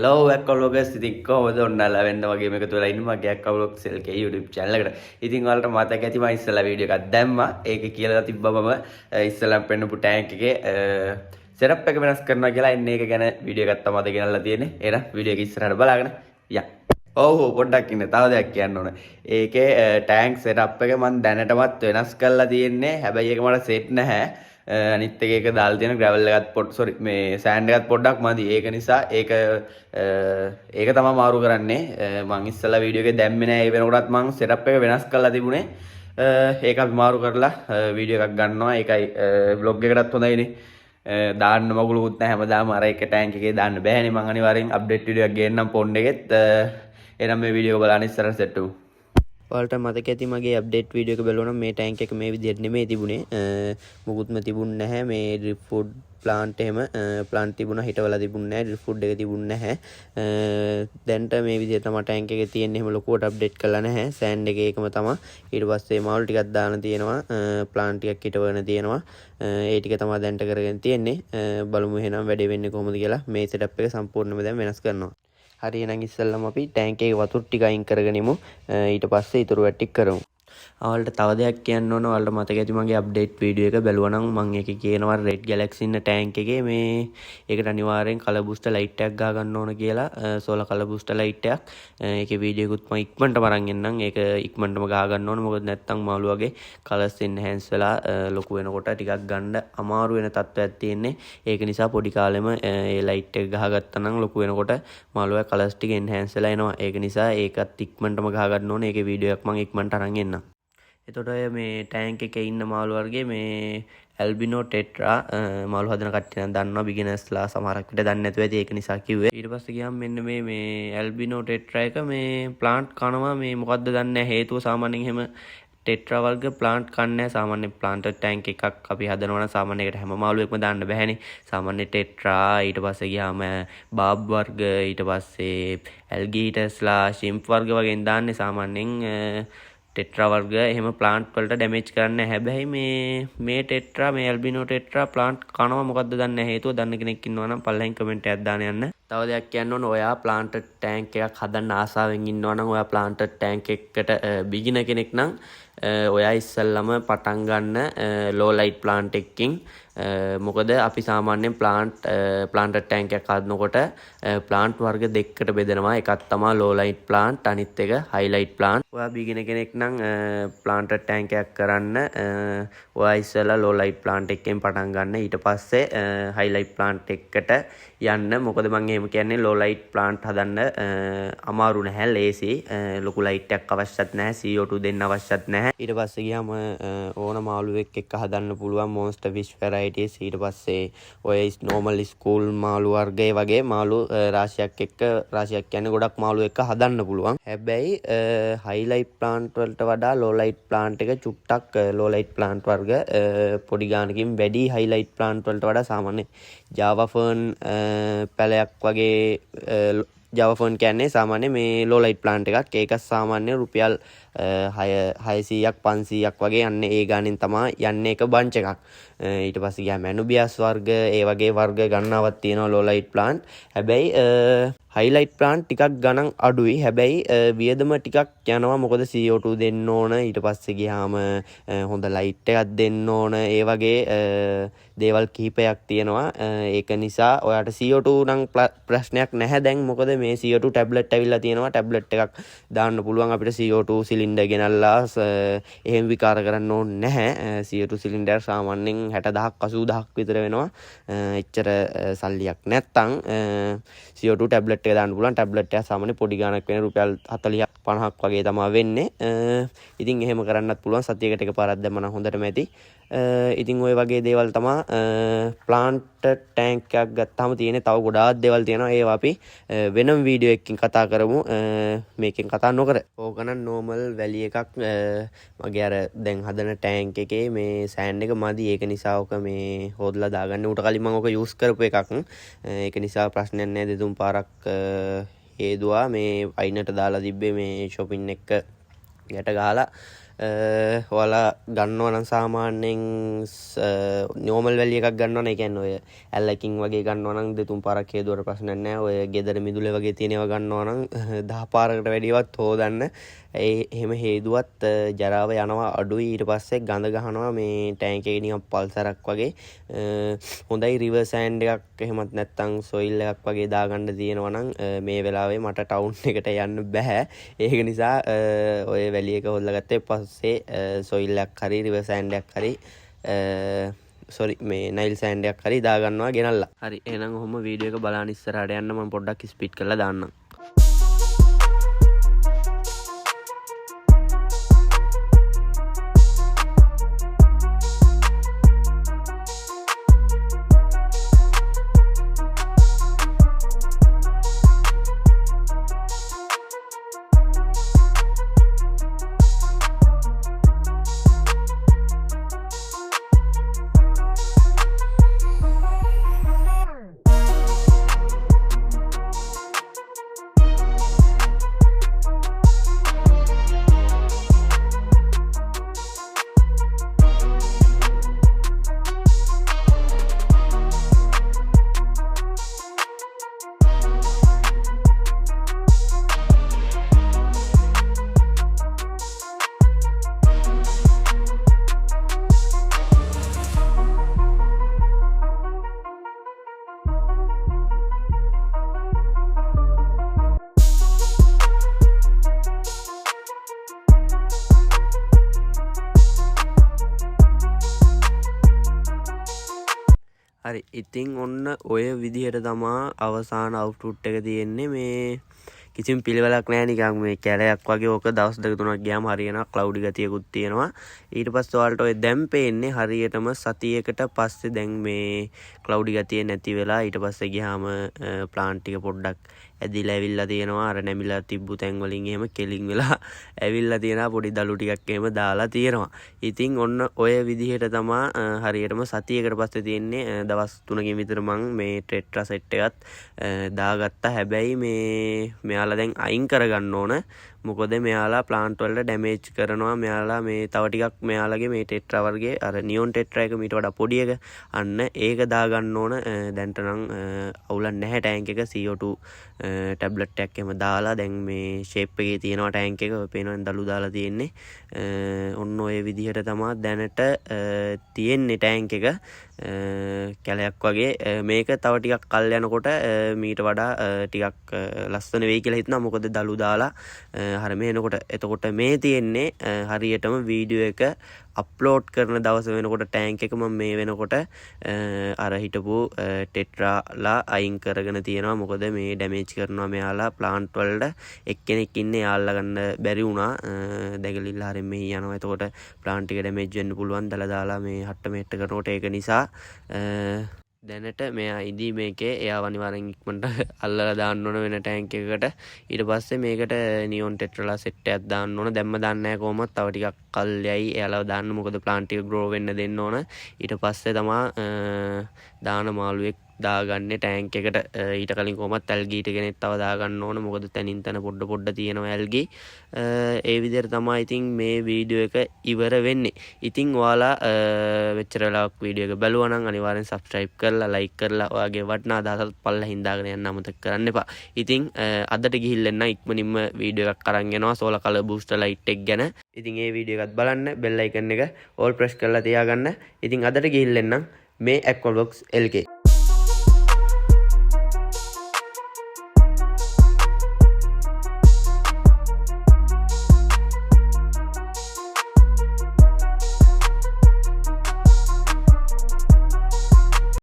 Hello ඇක්කවලෝගස් ඉතින් කොහොමද ඔන්නලා වෙන්න වගේ මේක තුලා ඉන්න මගේ ඇක්කවලොග්ස් LK YouTube channel එකට. ඉතින් ඔයාලට මතක ඇති මම ඉස්සලා වීඩියෝ එකක් දැම්මා. ඒක කියලා තිබ්බම ඉස්සලා පෙන්නපු ටැංක් එකේ setup එක වෙනස් කරනවා කියලා එන්න ඒක ගැන වීඩියෝ එකක් තමයි අද ගෙනල්ලා තියෙන්නේ. එහෙනම් වීඩියෝ එක ඉස්සරහට බලාගෙන යන්න. ඔව් පොඩ්ඩක් ඉන්න තව දෙයක් කියන්න ඕන. ඒකේ ටැංක් setup එක මම දැනටමත් වෙනස් කරලා තියෙන්නේ. හැබැයි ඒක මට සෙට් නැහැ. අනිත් එක දාලා තියෙන ග්‍රැවල් එකත් මේ සෑන්ඩ් එකත් පොඩ්ඩක් මදි. ඒක නිසා ඒක තමයි මාරු කරන්නේ. මම ඉස්සලා වීඩියෝ එකේ දැම්මේ නෑ. ඒ වෙනකොටත් මම setup එක වෙනස් කරලා තිබුණේ. ඒක අපි මාරු කරලා වීඩියෝ එකක් ගන්නවා. ඒකයි vlog එකකටත් හොඳයිනේ. දාන්න මගුලුකුත් නැහැ. හැමදාම අර එක ටැංක් එකේ දාන්න බෑනේ. මම අනිවාර්යෙන් අප්ඩේට් වීඩියෝ එකක් ගේන්නම් ෆෝන් එකෙත්. එහෙනම් මේ වීඩියෝ එක බලන්න ඉස්සරහට සෙට් වෙමු. ඔයාලට මතක ඇති මගේ අප්ඩේට් වීඩියෝ එක බලුවනම් මේ ටැංක් එක මේ විදිහට නෙමෙයි තිබුණේ. මුකුත්ම තිබුණ නැහැ. මේ ඩ්‍රිප් ෆුඩ් ප්ලාන්ට් එහෙම ප්ලාන්ට් තිබුණා හිටවලා තිබුණ නැහැ. ඩ්‍රිප් ෆුඩ් එක තිබුණ නැහැ. දැන්ට මේ විදිහට තමයි ටැංක් එකේ තියෙන්නේ. එහෙම ලොකුවට අප්ඩේට් කරලා නැහැ. සෑන්ඩ් එකේ එකම තමයි. ඊට පස්සේ මාළු ටිකක් දාන තියෙනවා. ප්ලාන්ට් ටිකක් හිටවන තියෙනවා. ඒ ටික තමයි දැන්ට කරගෙන තියෙන්නේ. බලමු එහෙනම් වැඩේ වෙන්නේ කොහොමද කියලා. මේ සෙටප් එක සම්පූර්ණයෙන්ම දැන් වෙනස් කරනවා. හරි එහෙනම් ඉස්සෙල්ලාම අපි ටැංක් එකේ වතුර ටික අයින් කරගෙන ඉමු. ඊට පස්සේ ඊටු වැඩ ටික කරමු. ඔයාලට තව දෙයක් කියන්න ඕන. ඔයාලට මතක ඇති මගේ අප්ඩේට් වීඩියෝ එක බැලුවා නම් මම ඒකේ කියනවා රෙඩ් ගැලැක්සි ඉන්න ටැංක් එකේ මේ ඒකට අනිවාර්යෙන් කලර් බූස්ටර් ලයිට් එකක් ගා ගන්න ඕන කියලා. සෝලර් කලර් බූස්ටර් ලයිට් එකක්. ඒකේ වීඩියෝ එකකුත් මම ඉක්මනටම අරන් එන්නම්. ඒක ඉක්මනටම ගා ගන්න ඕන. මොකද නැත්තම් මාළු වගේ කලර්ස් එන්හෑන්ස් වෙලා ලොකු වෙනකොට ටිකක් ගන්න අමාරු වෙන තත්ත්වයක් තියෙන්නේ. ඒක නිසා පොඩි කාලෙම ඒ ලයිට් එක ගහගත්තා නම් ලොකු වෙනකොට මාළුවේ කලර්ස් ටික එන්හෑන්ස් වෙලා එනවා. ඒක නිසා ඒකත් ඉක්මනටම ගහ ගන්න ඕනේ. ඒකේ වීඩියෝ එකක් මම ඉක්මනට අරන් එන්නම්. එතකොට මේ ටැංක් එකේ ඉන්න මාළු වර්ගයේ මේ ඇල්බිනෝ ටෙට්‍රා මාළු හදන කට්ටිය නම් දන්නවා බිගිනර්ස්ලා සමහරක් විට දන්නේ නැතුව ඇති ඒක නිසා කිව්වේ. ඊට පස්සේ ගියාම මෙන්න මේ ඇල්බිනෝ ටෙට්‍රා එක මේ ප්ලාන්ට් කනවා මේ මොකද්ද දන්නේ නැහැ. හේතුව සාමාන්‍යයෙන් එහෙම ටෙට්‍රා වර්ග ප්ලාන්ට් කන්නේ නැහැ. සාමාන්‍ය ප්ලාන්ට් ටැංක් එකක් අපි හදනවා නම් සාමාන්‍ය එකට හැම මාළුවෙක්ම දාන්න බෑනේ. සාමාන්‍ය ටෙට්‍රා ඊට පස්සේ ගියාම බාබ් වර්ග ඊට පස්සේ ඇල්ගීටස්ලා ෂිම්ප් වර්ග වගේ දාන්නේ සාමාන්‍යයෙන් ටෙට්‍රා වර්ග එහෙම ප්ලාන්ට් වලට ඩැමේජ් කරන්න. හැබැයි මේ ටෙට්‍රා මේ ඇල්බිනෝ ටෙට්‍රා ප්ලාන්ට් කනවා මොකද්ද දන්නේ නැහැ. හේතුව දන්න කෙනෙක් ඉන්නවා නම් පල්ලෙන් කමෙන්ට් එකක් දාන්න යන්න. තව දෙයක් කියන්න ඕන. ඔයා ප්ලාන්ට් ටැංක් එකක් හදන්න ආසාවෙන් ඉන්නවා නම් ඔයා ප්ලාන්ට් ටැංක් එකකට බිගිනර් කෙනෙක් නම් ඔයා ඉස්සල්ලාම පටන් ගන්න ලෝ ලයිට් ප්ලාන්ට් එකකින්. මොකද අපි සාමාන්‍යයෙන් ප්ලාන්ට් ටැංක් එකක් හදනකොට ප්ලාන්ට් වර්ග දෙකකට බෙදනවා. එකක් තමයි ලෝ ලයිට් ප්ලාන්ට් අනිත් එක හයි ලයිට් ප්ලාන්ට්. ඔයා බිගිනර් කෙනෙක් නම් ප්ලාන්ට් ටැංක් එකක් කරන්න ඔයා ඉස්සෙල්ලා ලෝ ලයිට් ප්ලාන්ට් එකකින් පටන් ගන්න. ඊට පස්සේ හයි ලයිට් ප්ලාන්ට් එකකට යන්න. මොකද මම එහෙම කියන්නේ ලෝ ලයිට් ප්ලාන්ට් හදන්න අමාරු නැහැ. ලේසි. ලොකු ලයිට් එකක් අවශ්‍යත් නැහැ. CO2 දෙන්න අවශ්‍යත් නැහැ. ඊට පස්සේ ගියාම ඕන මාළුවෙක් එක්ක හදන්න පුළුවන් මොන්ස්ටර් ෆිෂ් වැරයිටිස්. ඊට පස්සේ ඔය නෝමල් ස්කූල් මාළු වර්ගයේ වගේ මාළු රාශියක් කියන්නේ ගොඩක් මාළු එක්ක හදන්න පුළුවන්. හැබැයි හයිලයිට් ප්ලාන්ට් වලට වඩා ලෝලයිට් ප්ලාන්ට් එක චුට්ටක් ලෝලයිට් ප්ලාන්ට් වර්ග පොඩි ගානකින් වැඩි හයිලයිට් ප්ලාන්ට් වලට වඩා සාමාන්‍ය ජාවා ෆර්න් පැලයක් වගේ ජාවා ෆර්න් කියන්නේ සාමාන්‍ය මේ ලෝලයිට් ප්ලාන්ට් එකක්. ඒක සාමාන්‍ය රුපියල් 600ක් 500ක් වගේ යන්නේ. ඒ ගානෙන් තමයි යන්නේ එක බන්ච් එකක්. ඊට පස්සේ ගියාම ඇනුබියස් වර්ග ඒ වගේ වර්ග ගණනාවක් තියෙනවා ලෝලයිට් ප්ලාන්ට්. හැබැයි හයිලයිට් ප්ලාන්ට් ටිකක් ගණන් අඩුයි. හැබැයි වියදම ටිකක් යනවා. මොකද CO2 දෙන්න ඕන. ඊට පස්සේ ගියාම හොඳ ලයිට් එකක් දෙන්න ඕන. ඒ වගේ දේවල් කිහිපයක් තියෙනවා. ඒක නිසා ඔයාට CO2 නම් ප්‍රශ්නයක් නැහැ දැන්. මොකද මේ CO2 ටැබ්ලට් ඇවිල්ලා තියෙනවා. ටැබ්ලට් එකක් දාන්න පුළුවන් අපිට CO2 සිලින්ඩර් ගෙනල්ලා එහෙම විකාර කරන්න ඕනේ නැහැ. CO2 සිලින්ඩර් සාමාන්‍යයෙන් 60000ක් 80000ක් විතර වෙනවා. එච්චර සල්ලියක් නැත්තම් CO2 ටැබ්ලට් එක දාන්න පුළුවන්. ටැබ්ලට් එක සාමාන්‍ය පොඩි ගාණක් වෙන රුපියල් 40ක් 50ක් වගේ තමයි වෙන්නේ. ඉතින් එහෙම කරන්නත් පුළුවන්. සතියකට එකපාරක් දැම්ම නම් හොඳටම ඇති. ඉතින් ওই වගේ දේවල් තමයි ප්ලාන්ට් ටැංක් එකක් ගත්තාම තියෙන්නේ. තව ගොඩාක් දේවල් තියෙනවා. ඒවා අපි වෙනම වීඩියෝ එකකින් කතා කරමු. මේකෙන් කතා නොකර. ඕකනම් නෝමල් වැලි එකක්. මගේ අර දැන් හදන ටැංක් එකේ මේ සෑන්ඩ් එක මදි. ඒක නිසා ඔක මේ හොදලා දාගන්න. ඌට කලින් මම ඔක යූස් කරපු එකක්. ඒක නිසා ප්‍රශ්නයක් නැහැ. දෙතුන් පාරක් හේදුවා මේ අයිනට දාලා තිබ්බේ මේ ෂොපින් එක යට ගහලා. ඔයාලා ගන්නවා නම් සාමාන්‍යයෙන් normal වැලිය එකක් ගන්නවා නම් ඒ කියන්නේ ඔය ඇල්ලකින් වගේ ගන්නවා නම් දෙතුන් පාරක් හේදුවට ප්‍රශ්නයක් නැහැ. ඔය ගෙදර මිදුලේ වගේ තියෙන ඒවා ගන්නවා නම් 10 පාරකට වැඩිවත් හොදන්න. එහෙම හේදුවත් ජරාව යනවා අඩුයි. ඊට පස්සේ ගඳ ගහනවා මේ ටැංක් එකේ නිකන් පල්සරක් වගේ. හොඳයි රිවර්ස් හෑන්ඩ් එකක් එහෙමත් නැත්නම් සොයිල් එකක් වගේ දාගන්න තියෙනවා නම් මේ වෙලාවේ මට ටවුන් එකට යන්න බෑ. ඒක නිසා ඔය වැලිය එක හොල්ලා ගත්තේ පස්සේ සොයිල් එකක් හරි රිවර්ස් හෑන්ඩ් එකක් හරි මේ නයිල් සෑන්ඩ් එකක් හරි දාගන්නවා ගෙනල්ලා. හරි එහෙනම් ඔහොම වීඩියෝ එක බලන්න ඉස්සරහට යන්න මම පොඩ්ඩක් ස්පීඩ් කරලා දාන්නම්. හරි ඉතින් ඔන්න ඔය විදිහට තමා අවසාන අවුට්පුට් එක තියෙන්නේ. මේ කිසිම පිළිවෙලක් නැහැ නිකන් මේ කැලයක් වගේ. ඕක දවස් දෙක තුනක් ගියාම හරියනවා. ක්ලවුඩි ගතියකුත් තියෙනවා. ඊට පස්සේ ඔයාලට ඔය දැන් පේන්නේ හරියටම සතියකට පස්සේ දැන් මේ ක්ලවුඩි ගතිය නැති වෙලා ඊට පස්සේ ගියාම ප්ලාන්ට් ටික පොඩ්ඩක් ඇදිලා ඇවිල්ලා තියෙනවා. අර නැමිලා තිබ්බු තැන් වලින් එහෙම කෙලින් වෙලා ඇවිල්ලා තියෙනවා. පොඩි දළු ටිකක් එහෙම දාලා තියෙනවා. ඉතින් ඔන්න ඔය විදිහට තමා හරියටම සතියකට පස්සේ තියෙන්නේ. දවස් 3කින් විතර මං මේ ටෙට්‍රා සෙට් එකත් දාගත්තා. හැබැයි මෙයාලා දැන් අයින් කරගන්න ඕන. මොකද මෙයාලා ප්ලාන්ට් වලට ඩැමේජ් කරනවා. මෙයාලා මේ තව ටිකක් මෙයාලගේ මේ ටෙට්‍රා වර්ගයේ අර නියොන් ටෙට්‍රා එක මීට වඩා පොඩි එක අන්න ඒක දාගන්න ඕන. දැන්ට නම් අවුලක් නැහැ ටැංක් එක. CO2 ටැබ්ලට් එකක් එහෙම දාලා දැන් මේ ෂේප් එකේ තියෙනවා ටැංක් එක. ඔය පේනවා දළු දාලා තියෙන්නේ. ඔන්න ඔය විදිහට තමයි දැනට තියෙන්නේ ටැංක් එක. කැලයක් වගේ. මේක තව ටිකක් කල් යනකොට මීට වඩා ටිකක් ලස්සන වෙයි කියලා හිතනවා. මොකද දළු දාලා හරියම එනකොට. එතකොට මේ තියෙන්නේ හරියටම වීඩියෝ එක අප්ලෝඩ් කරන දවස වෙනකොට ටැංක් එක මම මේ වෙනකොට අර හිටපු ටෙට්‍රාලා අයින් කරගෙන තියෙනවා. මොකද මේ ඩැමේජ් කරනවා මෙයාලා ප්ලාන්ට් වලට. එක්කෙනෙක් ඉන්නේ යාල්ලා ගන්න බැරි වුණා. දැගලිල්ල හරියම මෙහි යනවා. එතකොට ප්ලාන්ට් එක ඩැමේජ් වෙන්න පුළුවන්. දාලා මේ හට්ට මෙට්ට කරනකොට ඒක නිසා දැනට මෙයා ඉදී මේකේ එයා අනිවාර්යෙන් ඉක්මනට අල්ලලා දාන්න ඕන වෙන ටැංක් එකකට. ඊට පස්සේ මේකට නියොන් ටෙට්‍රලා සෙට් එකක් දාන්න ඕන. දැම්ම දාන්න නැහැ කොහොමද. තව ටිකක් කල් යයි එයාලව දාන්න. මොකද ප්ලාන්ට් එක ග්‍රෝ වෙන්න දෙන්න ඕන. ඊට පස්සේ තමා දාන මාළුවෙක් දාගන්නේ ටැංක් එකට. ඊට කලින් කොහොමත් ඇල්ගී ටිකෙනෙත් තව දාගන්න ඕන. මොකද තනින් තන පොඩ තියෙනවා ඇල්ගී. ඒ විදිහට තමයි ඉතින් මේ වීඩියෝ එක ඉවර වෙන්නේ. ඉතින් ඔයාලා වෙච්චර වෙලාවක් වීඩියෝ එක බලුවා නම් අනිවාර්යෙන් subscribe කරලා like කරලා ඔයාගේ වටිනා අදහසත් පල්ලෙහින් දාගෙන යන්න අමතක කරන්න එපා. ඉතින් අදට ගිහිල්ලා ඉක්මනින්ම වීඩියෝ එකක් අරන් එනවා solar color booster light එක ගැන. ඉතින් ඒ වීඩියෝ එකත් බලන්න bell icon එක all press කරලා තියාගන්න. ඉතින් අදට ගිහිල්ලා මේ Aqualox LK